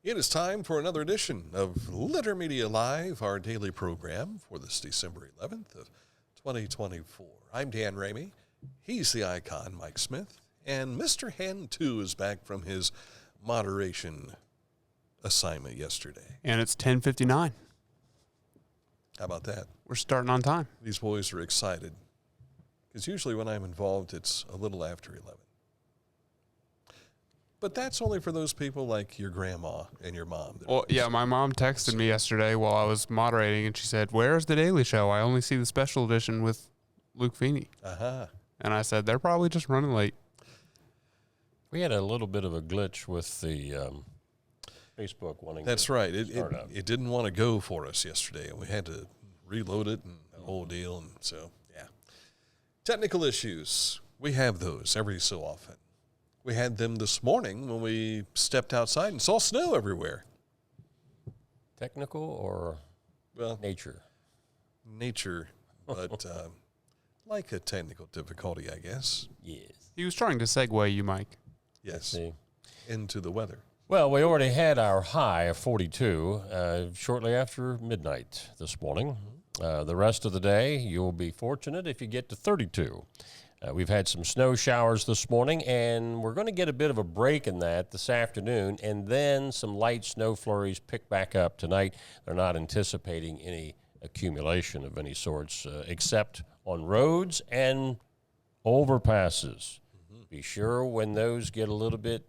It is time for another edition of Litter Media Live, our daily program for this December 11th of 2024. I'm Dan Ramey. He's the icon, Mike Smith. And Mr. Hand 2 is back from his moderation assignment yesterday. And it's 10:59. How about that? We're starting on time. These boys are excited. Because usually when I'm involved, it's a little after 11. But that's only for those people like your grandma and your mom. Well, yeah, my mom texted me yesterday while I was moderating, and she said, "Where's the Daily Show? I only see the special edition with Luke Feeney." And I said, "They're probably just running late." We had a little bit of a glitch with the Facebook wanting That's to right. start up. It didn't want to go for us yesterday, and we had to reload it and the whole deal. And so, yeah. Technical issues. We have those every so often. We had them this morning when we stepped outside and saw snow everywhere. Technical or nature? Nature, but like a technical difficulty, I guess. Yes. He was trying to segue you, Mike. Yes. Into the weather. Well, we already had our high of 42 shortly after midnight this morning. The rest of the day, you'll be fortunate if you get to 32. We've had some snow showers this morning, and we're going to get a bit of a break in that this afternoon, and then some light snow flurries pick back up tonight. They're not anticipating any accumulation of any sorts, except on roads and overpasses. Be sure when those get a little bit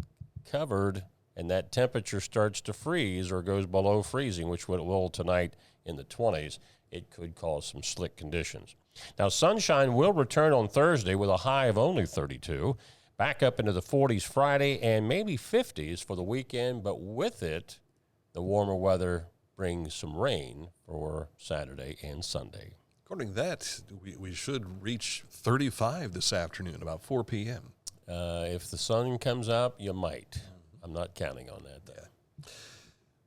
covered and that temperature starts to freeze or goes below freezing, which it will tonight in the 20s, it could cause some slick conditions. Now, sunshine will return on Thursday with a high of only 32, back up into the 40s Friday and maybe 50s for the weekend, but with it, the warmer weather brings some rain for Saturday and Sunday. According to that, we should reach 35 this afternoon, about 4 p.m. If the sun comes up, you might. I'm not counting on that, though.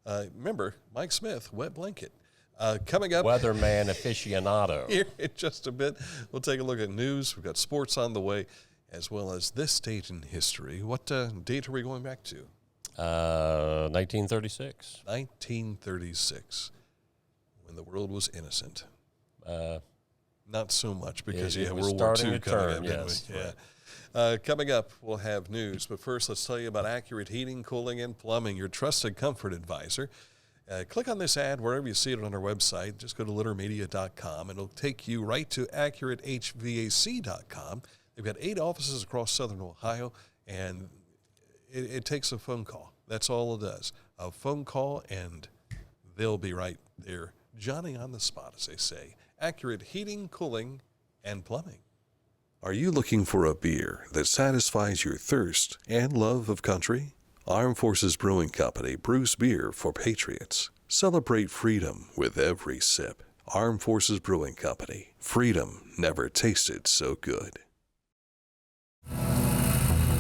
Yeah. Remember, Mike Smith, wet blanket. Coming up, weatherman aficionado. Here in just a bit, we'll take a look at news. We've got sports on the way, as well as this date in history. What date are we going back to? 1936. 1936, when the world was innocent. Not so much because you have World War II coming up. Yes, yeah. Coming up, we'll have news. But first, let's tell you about Accurate Heating, Cooling, and Plumbing, your trusted comfort advisor. Click on this ad wherever you see it on our website. Just go to littermedia.com, and it'll take you right to accuratehvac.com. They've got 8 offices across southern Ohio, and it takes a phone call. That's all it does. A phone call, and they'll be right there. Johnny on the spot, as they say. Accurate Heating, Cooling, and Plumbing. Are you looking for a beer that satisfies your thirst and love of country? Armed Forces Brewing Company brews beer for patriots. Celebrate freedom with every sip. Armed Forces Brewing Company. Freedom never tasted so good.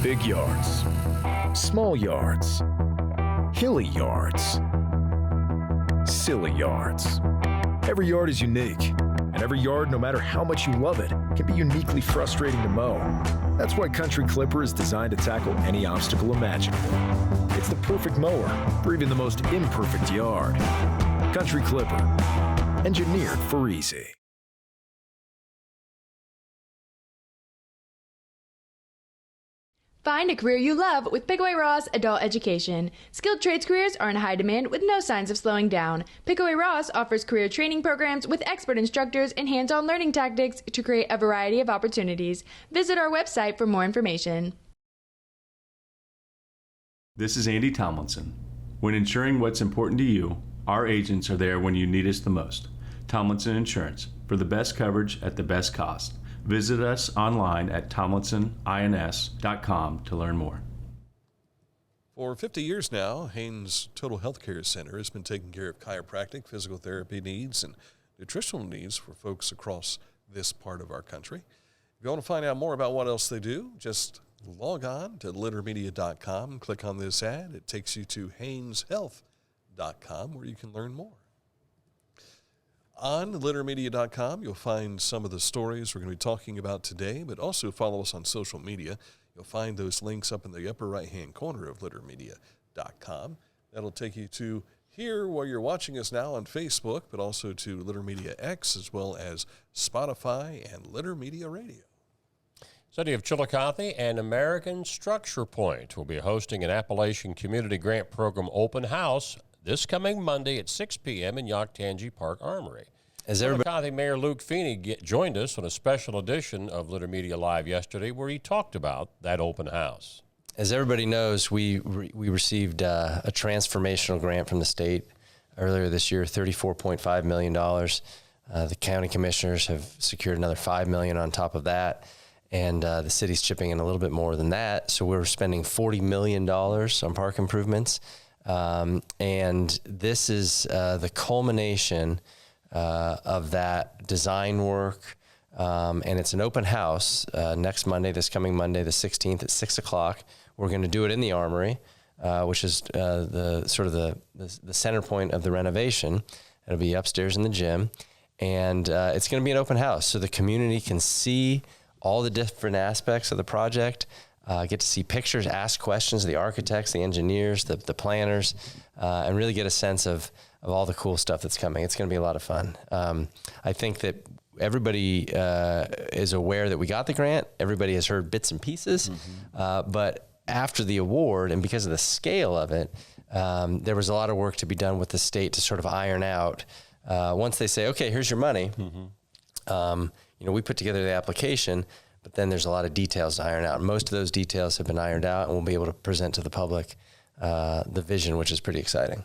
Big yards, small yards, hilly yards, silly yards. Every yard is unique, and every yard, no matter how much you love it, can be uniquely frustrating to mow. That's why Country Clipper is designed to tackle any obstacle imaginable. It's the perfect mower for even the most imperfect yard. Country Clipper, engineered for easy. Find a career you love with Pickaway Ross Adult Education. Skilled trades careers are in high demand with no signs of slowing down. Pickaway Ross offers career training programs with expert instructors and hands-on learning tactics to create a variety of opportunities. Visit our website for more information. This is Andy Tomlinson. When ensuring what's important to you, our agents are there when you need us the most. Tomlinson Insurance, for the best coverage at the best cost. Visit us online at tomlinsonins.com to learn more. For 50 years now, Haynes Total Health Care Center has been taking care of chiropractic, physical therapy needs, and nutritional needs for folks across this part of our country. If you want to find out more about what else they do, just log on to littermedia.com, click on this ad. It takes you to hayneshealth.com where you can learn more. On littermedia.com, you'll find some of the stories we're going to be talking about today, but also follow us on social media. You'll find those links up in the upper right-hand corner of littermedia.com. That'll take you to here where you're watching us now on Facebook, but also to Litter Media X, as well as Spotify and Litter Media Radio. City of Chillicothe and American Structurepoint will be hosting an Appalachian Community Grant Program open house this coming Monday at 6 p.m. in Yoctangee Park Armory. Chillicothe Mayor Luke Feeney joined us on a special edition of Litter Media Live yesterday where he talked about that open house. As everybody knows, we received a transformational grant from the state earlier this year, $34.5 million. The county commissioners have secured another $5 million on top of that, and the city's chipping in a little bit more than that. So we're spending $40 million on park improvements, and this is the culmination of that design work. And it's an open house next Monday, this coming Monday, the 16th at 6 o'clock. We're going to do it in the Armory, which is the center point of the renovation. It'll be upstairs in the gym, and it's going to be an open house so the community can see all the different aspects of the project, get to see pictures, ask questions of the architects, the engineers, the planners, and really get a sense of all the cool stuff that's coming. It's going to be a lot of fun. I think that everybody is aware that we got the grant. Everybody has heard bits and pieces, but after the award, and because of the scale of it, there was a lot of work to be done with the state to sort of iron out. Once they say, okay, here's your money, we put together the application, but then there's a lot of details to iron out. Most of those details have been ironed out, and we'll be able to present to the public the vision, which is pretty exciting.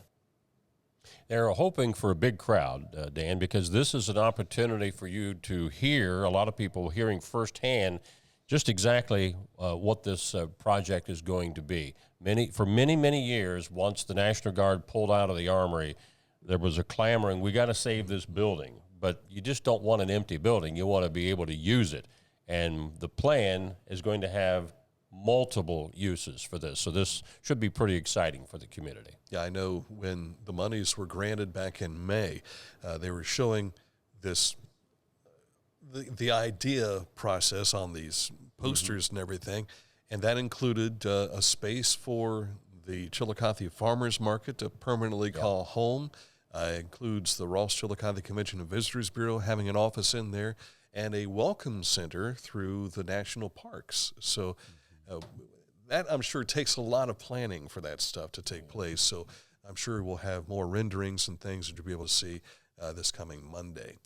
They're hoping for a big crowd, Dan, because this is an opportunity for you to hear, a lot of people hearing firsthand just exactly what this project is going to be. For many years, once the National Guard pulled out of the Armory, there was a clamoring, we got to save this building. But you just don't want an empty building. You want to be able to use it. And the plan is going to have multiple uses for this. So this should be pretty exciting for the community. Yeah, I know when the monies were granted back in May, they were showing this the idea process on these posters and everything, and that included a space for the Chillicothe Farmers Market to permanently call home. Includes the Ross Chillicothe Convention and Visitors Bureau having an office in there, and a welcome center through the national parks. So that, I'm sure, takes a lot of planning for that stuff to take place. So I'm sure we'll have more renderings and things that you'll be able to see this coming Monday.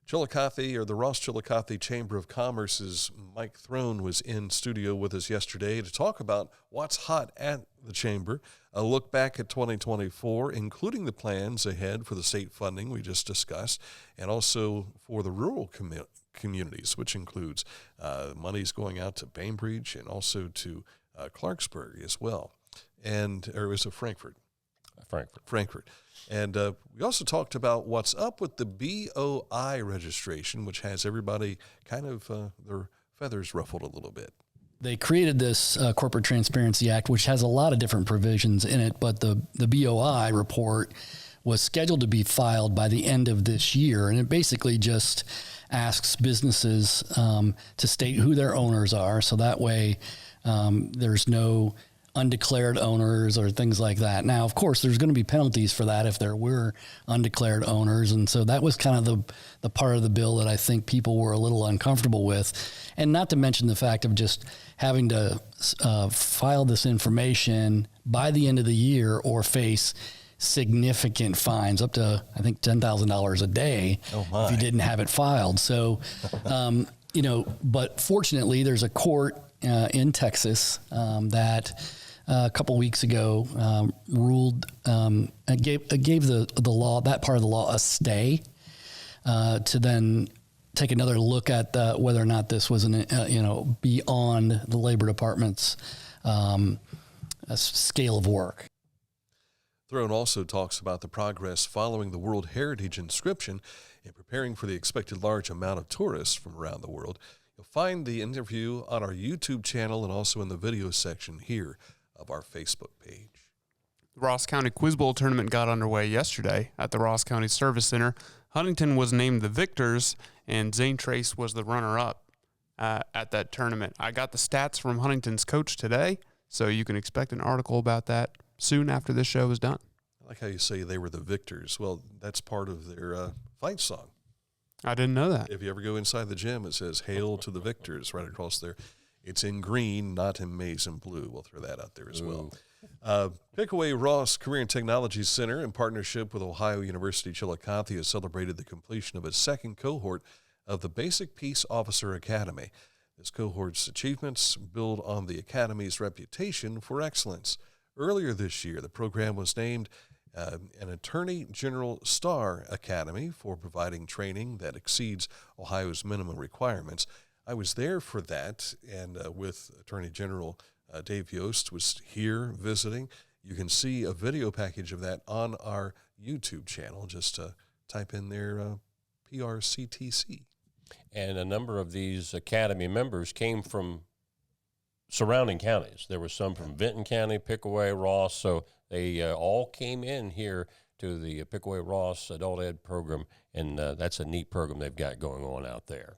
Chillicothe, or the Ross Chillicothe Chamber of Commerce's Mike Throne was in studio with us yesterday to talk about what's hot at the Chamber, a look back at 2024, including the plans ahead for the state funding we just discussed, and also for the rural communities, which includes monies going out to Bainbridge and also to Clarksburg as well, or was it Frankfurt? Frankfurt. And we also talked about what's up with the BOI registration, which has everybody kind of their feathers ruffled a little bit. They created this Corporate Transparency Act, which has a lot of different provisions in it, but the BOI report was scheduled to be filed by the end of this year, and it basically just asks businesses to state who their owners are, so that way there's no undeclared owners or things like that. Now, of course, there's going to be penalties for that if there were undeclared owners, and so that was kind of the part of the bill that I think people were a little uncomfortable with, and not to mention the fact of just having to file this information by the end of the year or face significant fines, up to, I think, $10,000 a day if you didn't have it filed. So, but fortunately, there's a court in Texas that a couple weeks ago ruled, gave the law, that part of the law, a stay to then take another look at whether or not this was beyond the Labor Department's scale of work. Throne also talks about the progress following the World Heritage inscription and preparing for the expected large amount of tourists from around the world. You'll find the interview on our YouTube channel and also in the video section here of our Facebook page. The Ross County Quiz Bowl tournament got underway yesterday at the Ross County Service Center. Huntington was named the victors, and Zane Trace was the runner-up at that tournament. I got the stats from Huntington's coach today, so you can expect an article about that soon after this show is done. like how you say they were the victors. Well, that's part of their fight song. I didn't know that. If you ever go inside the gym, it says "Hail to the Victors" right across there. It's in green, not in maize and blue. We'll throw that out there as well. Pickaway Ross Career and Technology Center, in partnership with Ohio University Chillicothe, has celebrated the completion of its second cohort of the Basic Peace Officer Academy. This cohort's achievements build on the Academy's reputation for excellence. Earlier this year, the program was named an Attorney General Star Academy for providing training that exceeds Ohio's minimum requirements. I was there for that, and with Attorney General Dave Yost was here visiting. You can see a video package of that on our YouTube channel. Just type in there PRCTC. And a number of these Academy members came from surrounding counties. There were some from Vinton County, Pickaway, Ross, so they all came in here to the Pickaway Ross Adult Ed program, and that's a neat program they've got going on out there.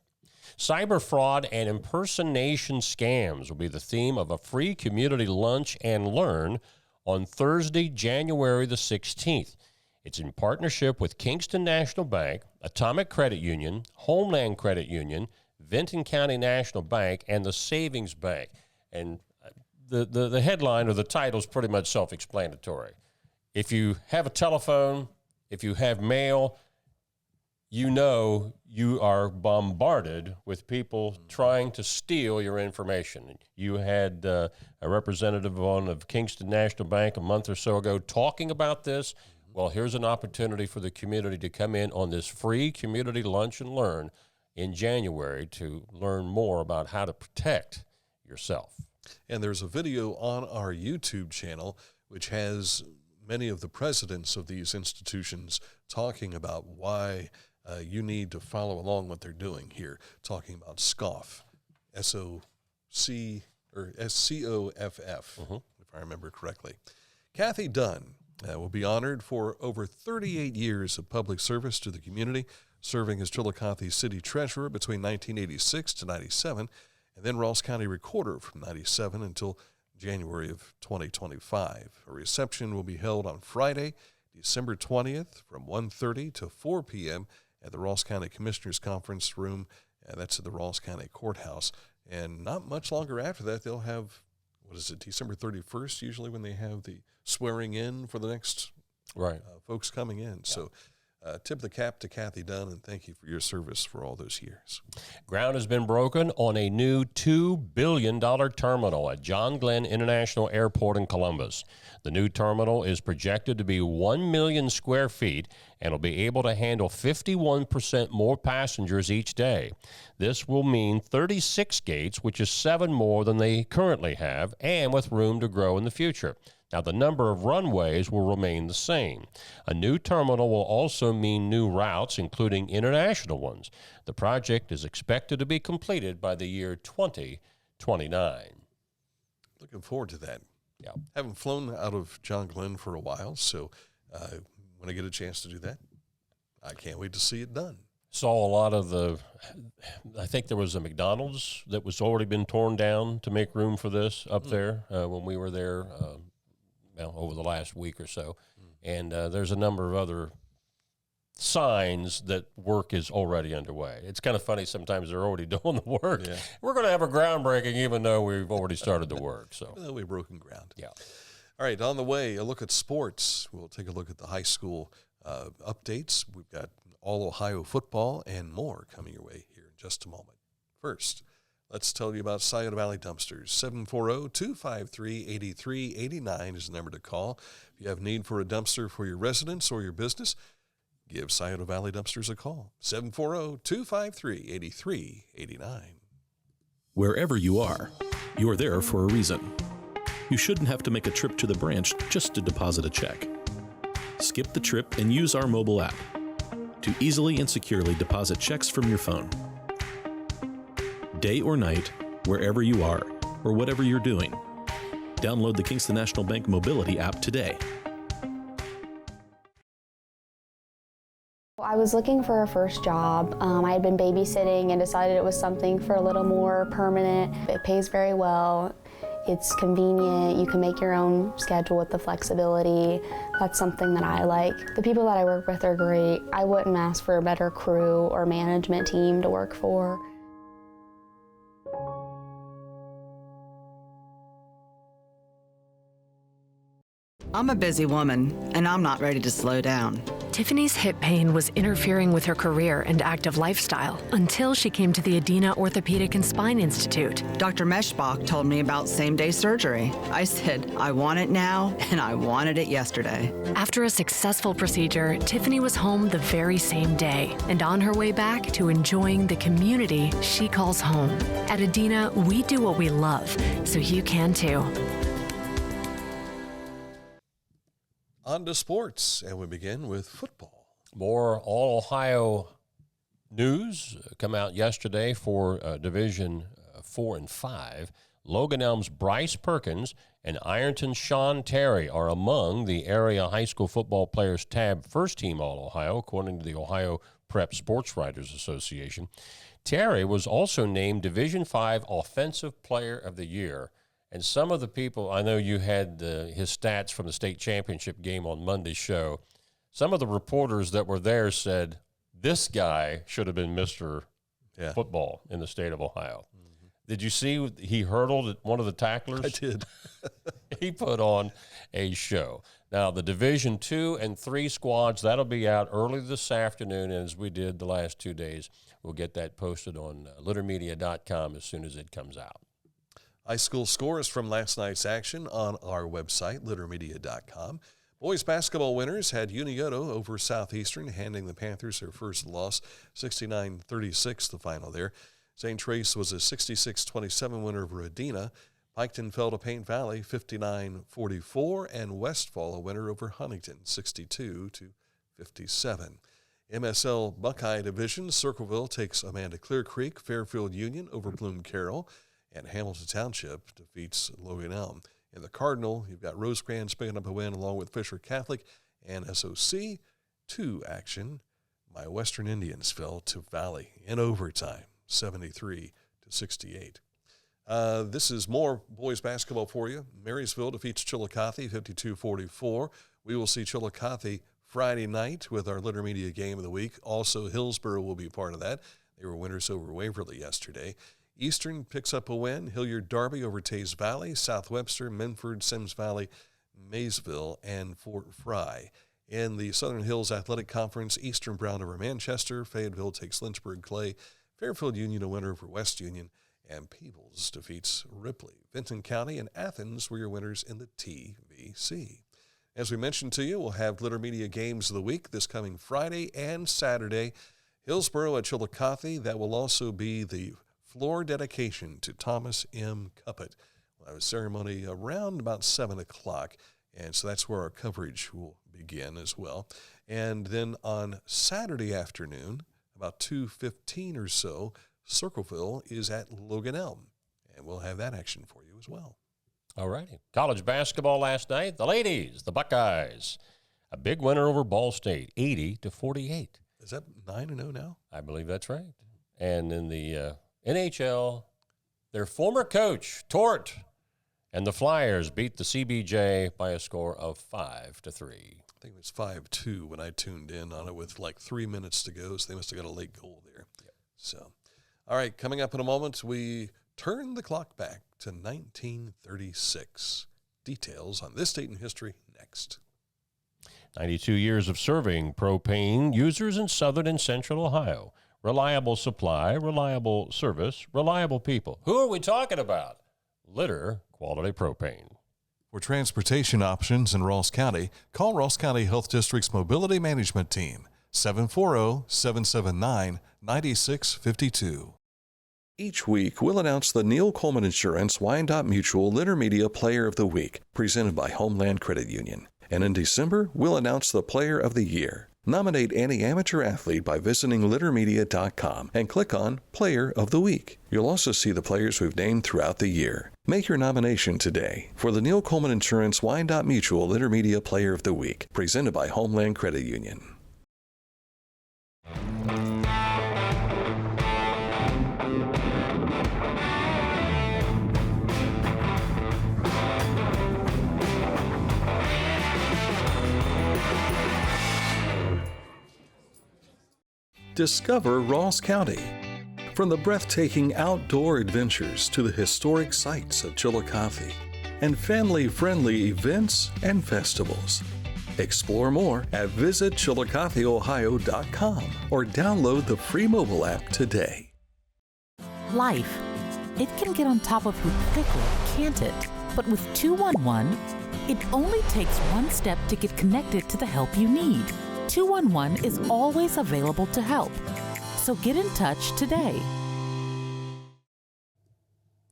Cyber fraud and impersonation scams will be the theme of a free community lunch and learn on Thursday, January the 16th. It's in partnership with Kingston National Bank, Atomic Credit Union, Homeland Credit Union, Vinton County National Bank, and the Savings Bank. And the headline or the title is pretty much self-explanatory. If you have a telephone, if you have mail, you know you are bombarded with people trying to steal your information. You had a representative of Kingston National Bank a month or so ago talking about this. Well, here's an opportunity for the community to come in on this free community lunch and learn in January to learn more about how to protect yourself. And there's a video on our YouTube channel which has many of the presidents of these institutions talking about why you need to follow along what they're doing here, talking about SCOFF, S-O-C or S-C-O-F-F, if I remember correctly. Kathy Dunn will be honored for over 38 years of public service to the community, serving as Chillicothe City Treasurer between 1986 to 97, and then Ross County Recorder from 97 until January of 2025. A reception will be held on Friday, December 20th from 1:30 to 4 p.m. at the Ross County Commissioners Conference Room, and that's at the Ross County Courthouse. And not much longer after that, they'll have, December 31st, usually when they have the swearing in for the next folks coming in. Yeah. So tip the cap to Kathy Dunn, and thank you for your service for all those years. Ground has been broken on a new $2 billion terminal at John Glenn International Airport in Columbus. The new terminal is projected to be 1 million square feet and will be able to handle 51% more passengers each day. This will mean 36 gates, which is 7 more than they currently have, and with room to grow in the future. Now, the number of runways will remain the same. A new terminal will also mean new routes, including international ones. The project is expected to be completed by the year 2029. Looking forward to that. Yeah. Haven't flown out of John Glenn for a while, so when I get a chance to do that, I can't wait to see it done. Saw a lot of I think there was a McDonald's that was already been torn down to make room for this up there when we were there over the last week or so. And there's a number of other signs that work is already underway. It's kind of funny sometimes they're already doing the work. Yeah. We're going to have a groundbreaking even though we've already started the work. So even though we've broken ground. Yeah. All right, on the way, a look at sports. We'll take a look at the high school updates. We've got all Ohio football and more coming your way here in just a moment. First, let's tell you about Scioto Valley Dumpsters. 740-253-8389 is the number to call. If you have need for a dumpster for your residence or your business, give Scioto Valley Dumpsters a call. 740-253-8389. Wherever you are there for a reason. You shouldn't have to make a trip to the branch just to deposit a check. Skip the trip and use our mobile app to easily and securely deposit checks from your phone. Day or night, wherever you are, or whatever you're doing. Download the Kingston National Bank Mobility app today. I was looking for a first job. I had been babysitting and decided it was something for a little more permanent. It pays very well. It's convenient. You can make your own schedule with the flexibility. That's something that I like. The people that I work with are great. I wouldn't ask for a better crew or management team to work for. I'm a busy woman, and I'm not ready to slow down. Tiffany's hip pain was interfering with her career and active lifestyle until she came to the Adina Orthopedic and Spine Institute. Dr. Meshbach told me about same-day surgery. I said, I want it now, and I wanted it yesterday. After a successful procedure, Tiffany was home the very same day and on her way back to enjoying the community she calls home. At Adina, we do what we love, so you can too. On to sports, and we begin with football. More All-Ohio news come out yesterday for Division 4 and 5. Logan Elm's Bryce Perkins and Ironton's Sean Terry are among the area high school football players tabbed first-team All-Ohio, according to the Ohio Prep Sports Writers Association. Terry was also named Division 5 Offensive Player of the Year. And some of the people, I know you had his stats from the state championship game on Monday's show. Some of the reporters that were there said, this guy should have been Mr. Football in the state of Ohio. Mm-hmm. Did you see he hurdled at one of the tacklers? I did. He put on a show. Now, the Division 2 and 3 squads, that'll be out early this afternoon, and as we did the last 2 days, we'll get that posted on littermedia.com as soon as it comes out. High school scores from last night's action on our website, littermedia.com. Boys basketball winners had Unioto over Southeastern, handing the Panthers their first loss, 69-36 the final there. St. Trace was a 66-27 winner over Adina. Piketon fell to Paint Valley, 59-44, and Westfall a winner over Huntington, 62-57. MSL Buckeye Division, Circleville takes Amanda Clear Creek, Fairfield Union over Bloom Carroll, and Hamilton Township defeats Logan Elm. In the Cardinal, you've got Rosecrans picking up a win along with Fisher Catholic and SOC. 2 action. My Western Indians fell to Valley in overtime, 73-68. This is more boys basketball for you. Marysville defeats Chillicothe, 52-44. We will see Chillicothe Friday night with our Litter Media Game of the Week. Also, Hillsborough will be part of that. They were winners over Waverly yesterday. Eastern picks up a win. Hilliard Darby over Taze Valley, South Webster, Menford, Sims Valley, Maysville, and Fort Fry. In the Southern Hills Athletic Conference, Eastern Brown over Manchester, Fayetteville takes Lynchburg Clay, Fairfield Union a winner over West Union, and Peebles defeats Ripley. Vinton County and Athens were your winners in the TVC. As we mentioned to you, we'll have Litter Media Games of the Week this coming Friday and Saturday. Hillsborough at Chillicothe, that will also be the floor dedication to Thomas M. Cuppett. We'll have a ceremony around about 7 o'clock, and so that's where our coverage will begin as well. And then on Saturday afternoon, about 2:15 or so, Circleville is at Logan Elm, and we'll have that action for you as well. All righty. College basketball last night, the ladies, the Buckeyes, a big winner over Ball State, 80-48. Is that 9-0 now? I believe that's right. And in the NHL, their former coach, Tort, and the Flyers beat the CBJ by a score of 5-3. I think it was 5-2 when I tuned in on it with like 3 minutes to go, so they must have got a late goal there. Yep. So, all right, coming up in a moment, we turn the clock back to 1936. Details on this date in history next. 92 years of serving propane users in southern and central Ohio. Reliable supply, reliable service, reliable people. Who are we talking about? Litter Quality Propane. For transportation options in Ross County, call Ross County Health District's Mobility Management Team, 740-779-9652. Each week, we'll announce the Neil Coleman Insurance Wyandotte Mutual Litter Media Player of the Week, presented by Homeland Credit Union. And in December, we'll announce the Player of the Year. Nominate any amateur athlete by visiting littermedia.com and click on Player of the Week. You'll also see the players we've named throughout the year. Make your nomination today for the Neil Coleman Insurance Wyandotte Mutual Litter Media Player of the Week, presented by Homeland Credit Union. Discover Ross County. From the breathtaking outdoor adventures to the historic sights of Chillicothe and family-friendly events and festivals. Explore more at visitchillicotheohio.com or download the free mobile app today. Life. It can get on top of you quickly, can't it? But with 211, it only takes one step to get connected to the help you need. 211 is always available to help. So get in touch today.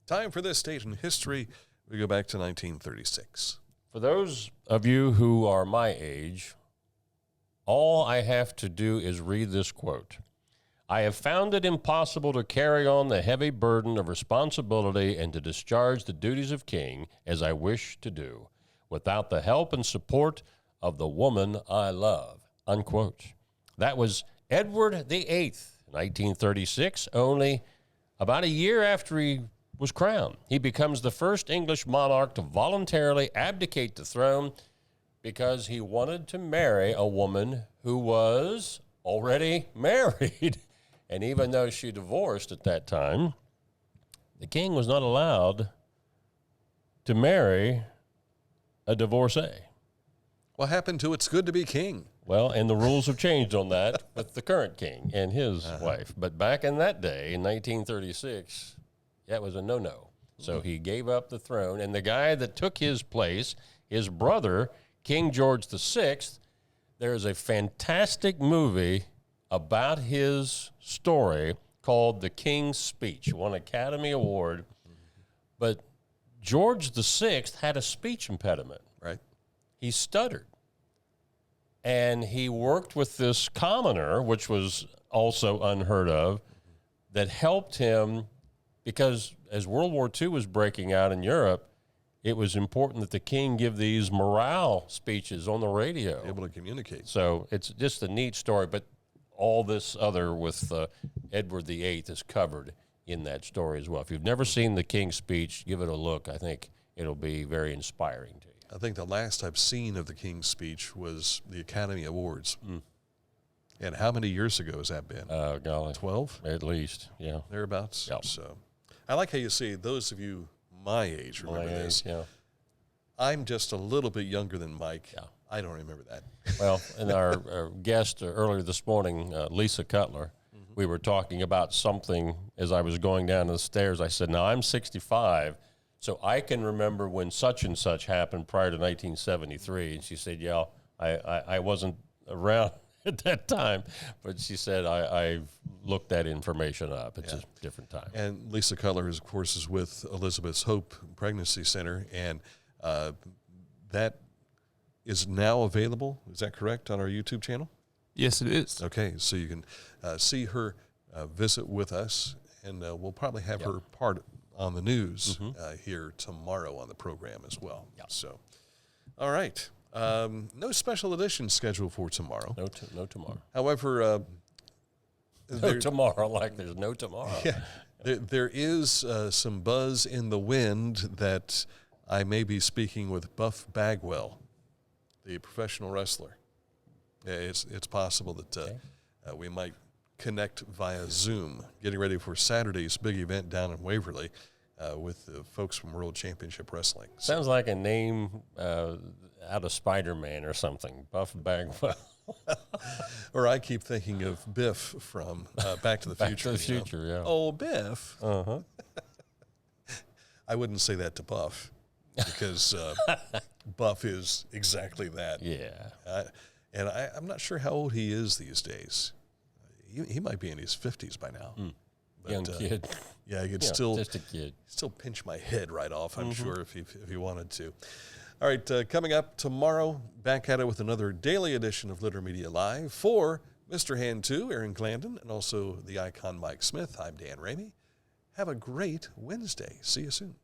Time for this date in history. We go back to 1936. For those of you who are my age, all I have to do is read this quote. I have found it impossible to carry on the heavy burden of responsibility and to discharge the duties of king as I wish to do, without the help and support of the woman I love, unquote. That was Edward VIII, 1936, only about a year after he was crowned. He becomes the first English monarch to voluntarily abdicate the throne because he wanted to marry a woman who was already married. And even though she divorced at that time, the king was not allowed to marry a divorcee. What happened to It's Good to Be King? Well, and the rules have changed on that with the current king and his wife. But back in that day, in 1936, that was a no-no. So he gave up the throne, and the guy that took his place, his brother, King George VI, there's a fantastic movie about his story called The King's Speech, won an Academy Award. But George VI had a speech impediment. Right. He stuttered. And he worked with this commoner, which was also unheard of, that helped him because as World War II was breaking out in Europe, it was important that the king give these morale speeches on the radio. Able to communicate. So it's just a neat story, but all this other with Edward VIII is covered in that story as well. If you've never seen The King's Speech, give it a look. I think it'll be very inspiring to you. I think the last I've seen of The King's Speech was the Academy Awards. And how many years ago has that been? Golly. 12? At least, yeah. Thereabouts? Yep. So I like how you say, those of you my age remember this. Yeah. I'm just a little bit younger than Mike. Yeah. I don't remember that. Well, and our guest earlier this morning, Lisa Cutler, we were talking about something as I was going down the stairs. I said, now I'm 65, so I can remember when such and such happened prior to 1973. And she said, yeah, I wasn't around at that time, but she said, I looked that information up. It's a different time. And Lisa Cutler, of course, is with Elizabeth's Hope Pregnancy Center, and that is now available. Is that correct, on our YouTube channel? Yes, it is. Okay, so you can see her visit with us, and we'll probably have her part on the news here tomorrow on the program as well. So, all right. No special edition scheduled for tomorrow. No tomorrow. However, no tomorrow, like there's no tomorrow. Yeah, there is some buzz in the wind that I may be speaking with Buff Bagwell, the professional wrestler. It's possible that we might connect via Zoom, getting ready for Saturday's big event down in Waverly with the folks from World Championship Wrestling. Sounds like a name out of Spider-Man or something, Buff Bagwell. Or I keep thinking of Biff from Back to the Future. Back to the Future, yeah. Oh, Biff. I wouldn't say that to Buff because Buff is exactly that. Yeah. And I'm not sure how old he is these days. He might be in his 50s by now. But, young kid. Yeah, he could still just a kid. Still pinch my head right off, I'm sure, if he wanted to. All right, coming up tomorrow, back at it with another daily edition of Litter Media Live. For Mr. Hand 2, Aaron Glandon, and also the icon Mike Smith, I'm Dan Ramey. Have a great Wednesday. See you soon.